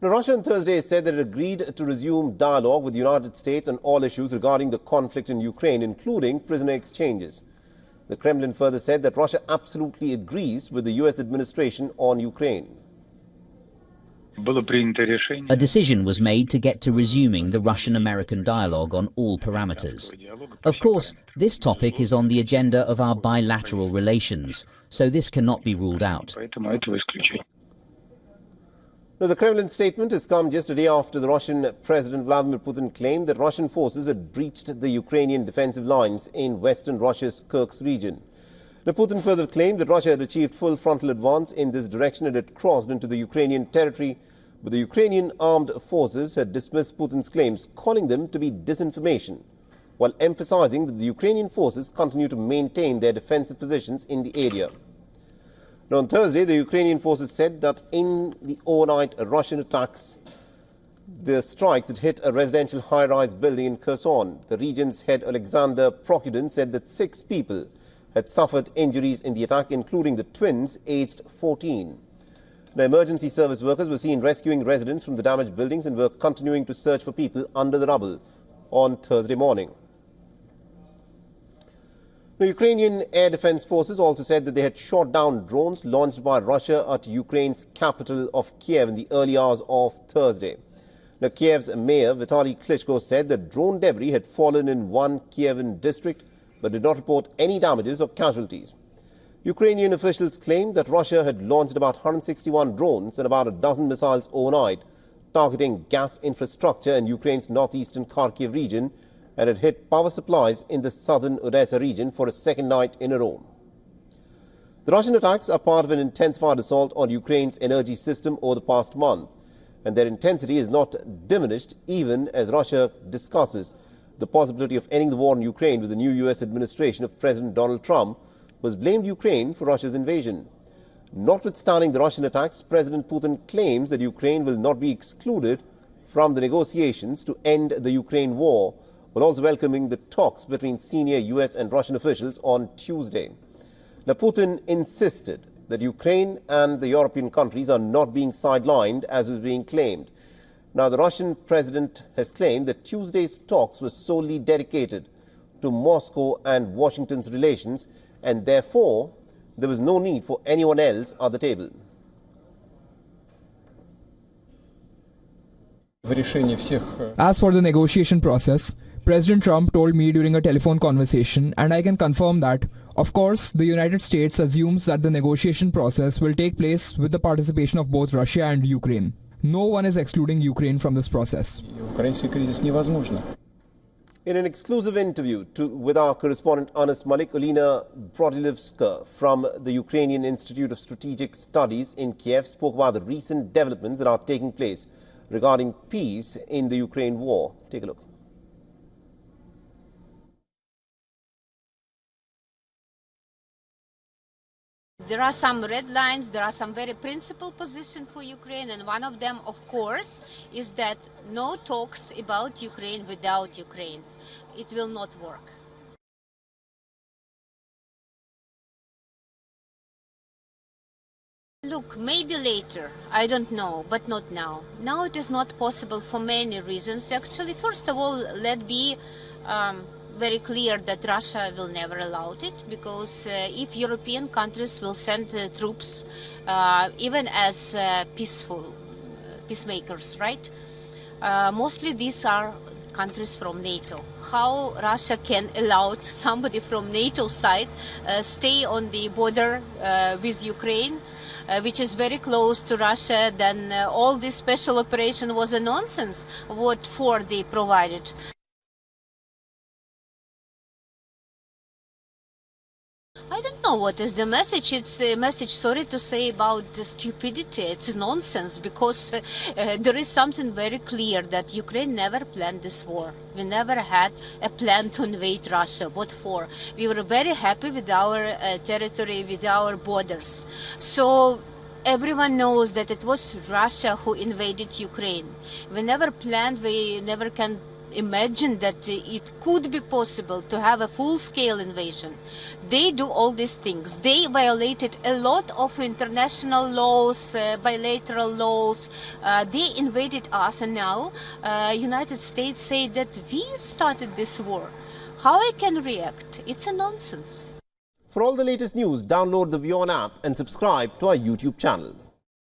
Now, Russia on Thursday said that it agreed to resume dialogue with the United States on all issues regarding the conflict in Ukraine, including prisoner exchanges. The Kremlin further said that Russia absolutely agrees with the U.S. administration on Ukraine. A decision was made to get to resuming the Russian-American dialogue on all parameters. Of course, this topic is on the agenda of our bilateral relations, so this cannot be ruled out. Now, the Kremlin statement has come just a day after the Russian President Vladimir Putin claimed that Russian forces had breached the Ukrainian defensive lines in western Russia's Kursk region. Now, Putin further claimed that Russia had achieved full frontal advance in this direction and had crossed into the Ukrainian territory, but the Ukrainian armed forces had dismissed Putin's claims, calling them to be disinformation, while emphasizing that the Ukrainian forces continue to maintain their defensive positions in the area. Now, on Thursday, the Ukrainian forces said that in the overnight Russian attacks, the strikes had hit a residential high-rise building in Kherson. The region's head, Alexander Prokudin, said that 6 people had suffered injuries in the attack, including the twins, aged 14. The emergency service workers were seen rescuing residents from the damaged buildings and were continuing to search for people under the rubble on Thursday morning. The Ukrainian Air Defense Forces also said that they had shot down drones launched by Russia at Ukraine's capital of Kyiv in the early hours of Thursday. Now, Kyiv's mayor, Vitaly Klitschko, said that drone debris had fallen in one Kievan district but did not report any damages or casualties. Ukrainian officials claimed that Russia had launched about 161 drones and about a dozen missiles overnight, targeting gas infrastructure in Ukraine's northeastern Kharkiv region, and had hit power supplies in the southern Odessa region for a second night in a row. The Russian attacks are part of an intensified assault on Ukraine's energy system over the past month, and their intensity is not diminished even as Russia discusses the possibility of ending the war in Ukraine with the new U.S. administration of President Donald Trump, who has blamed Ukraine for Russia's invasion. Notwithstanding the Russian attacks, President Putin claims that Ukraine will not be excluded from the negotiations to end the Ukraine war, while also welcoming the talks between senior U.S. and Russian officials on Tuesday. Now, Putin insisted that Ukraine and the European countries are not being sidelined, as was being claimed. Now, the Russian president has claimed that Tuesday's talks were solely dedicated to Moscow and Washington's relations, and therefore there was no need for anyone else at the table. As for the negotiation process, President Trump told me during a telephone conversation, and I can confirm that, of course, the United States assumes that the negotiation process will take place with the participation of both Russia and Ukraine. No one is excluding Ukraine from this process. In an exclusive interview with our correspondent Anas Malik, Olena Brodilivska from the Ukrainian Institute of Strategic Studies in Kiev spoke about the recent developments that are taking place regarding peace in the Ukraine war. Take a look. There are some red lines, there are some very principled positions for Ukraine, and one of them, of course, is that no talks about Ukraine without Ukraine. It will not work. Look, maybe later, I don't know, but not now. Now it is not possible for many reasons. Actually, first of all, let's be very clear that Russia will never allow it, because if European countries will send troops, even as peacemakers, right? Mostly these are countries from NATO. How Russia can allow somebody from NATO side stay on the border with Ukraine, which is very close to Russia, then all this special operation was a nonsense. What for they provided? I don't know what is the message. It's a message, sorry to say, about stupidity. It's nonsense, because there is something very clear that Ukraine never planned this war. We never had a plan to invade Russia. What for? We were very happy with our territory, with our borders. So everyone knows that it was Russia who invaded Ukraine. We never planned, we never can imagine that it could be possible to have a full-scale invasion. They do all these things. They violated a lot of international laws, bilateral laws. They invaded us, and now United States say that we started this war. How I can react? It's a nonsense. For all the latest news, download the WION app and subscribe to our YouTube channel.